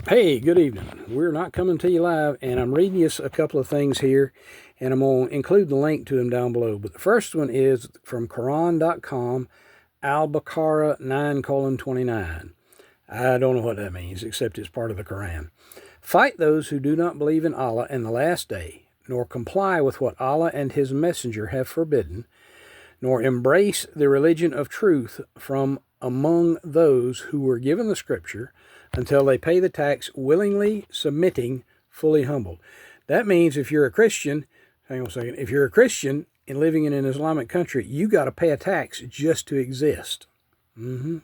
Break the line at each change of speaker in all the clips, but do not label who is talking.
Hey, good evening. We're not coming to you live, and I'm reading you a couple of things here, and I'm going to include the link to them down below. But the first one is from Quran.com, Al-Baqarah 9:29. I don't know what that means, except it's part of the Quran. Fight those who do not believe in Allah and the last day, nor comply with what Allah and His Messenger have forbidden, nor embrace the religion of truth from among those who were given the scripture until they pay the tax willingly, submitting, fully humbled. That means if you're a Christian, hang on a second, if you're a Christian and living in an Islamic country, you got to pay a tax just to exist. The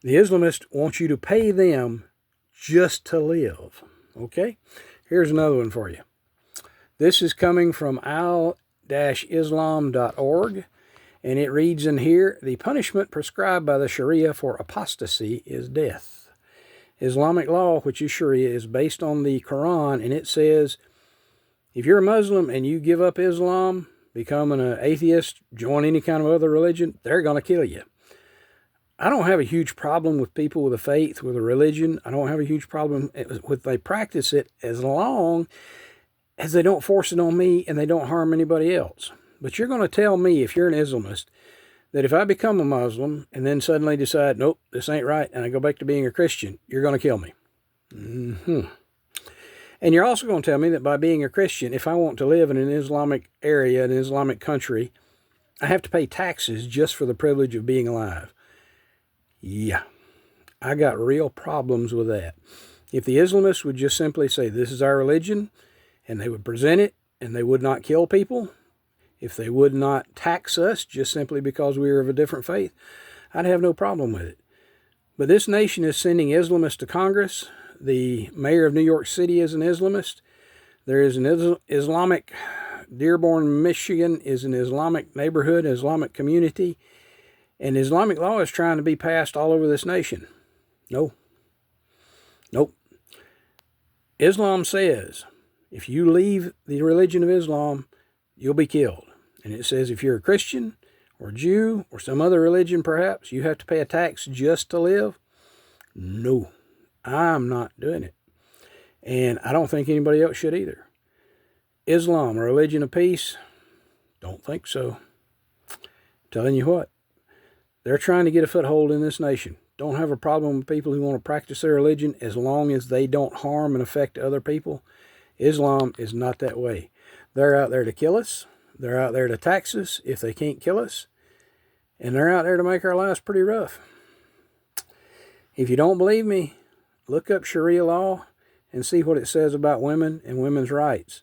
Islamists want you to pay them just to live. Okay? Here's another one for you. This is coming from al-islam.org, and it reads in here, the punishment prescribed by the Sharia for apostasy is death. Islamic law, which is Sharia, is based on the Quran, and it says, if you're a Muslim and you give up Islam, become an atheist, join any kind of other religion, they're going to kill you. I don't have a huge problem with people with a faith, with a religion. I don't have a huge problem with they practice it as long as they don't force it on me and they don't harm anybody else. But you're going to tell me, if you're an Islamist, that if I become a Muslim and then suddenly decide, nope, this ain't right, and I go back to being a Christian, you're going to kill me. And you're also going to tell me that by being a Christian, if I want to live in an Islamic area, an Islamic country, I have to pay taxes just for the privilege of being alive. Yeah, I got real problems with that. If the Islamists would just simply say, this is our religion, and they would present it, and they would not kill people, if they would not tax us just simply because we are of a different faith, I'd have no problem with it. But this nation is sending Islamists to Congress. The mayor of New York City is an Islamist. There is an Islamic, Dearborn, Michigan is an Islamic neighborhood, Islamic community. And Islamic law is trying to be passed all over this nation. No. Nope. Islam says, if you leave the religion of Islam, you'll be killed. And it says if you're a Christian or Jew or some other religion perhaps, you have to pay a tax just to live. No, I'm not doing it. And I don't think anybody else should either. Islam, a religion of peace? Don't think so. I'm telling you what, they're trying to get a foothold in this nation. Don't have a problem with people who want to practice their religion as long as they don't harm and affect other people. Islam is not that way. They're out there to kill us. They're out there to tax us if they can't kill us. And they're out there to make our lives pretty rough. If you don't believe me, look up Sharia law and see what it says about women and women's rights.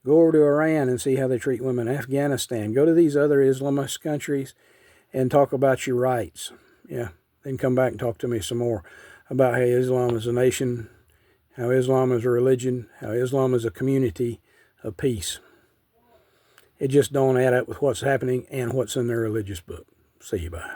Go over to Iran and see how they treat women. Afghanistan. Go to these other Islamist countries and talk about your rights. Yeah, then come back and talk to me some more about how Islam is a nation, how Islam is a religion, how Islam is a community of peace. It just don't add up with what's happening and what's in their religious book. See you, bye.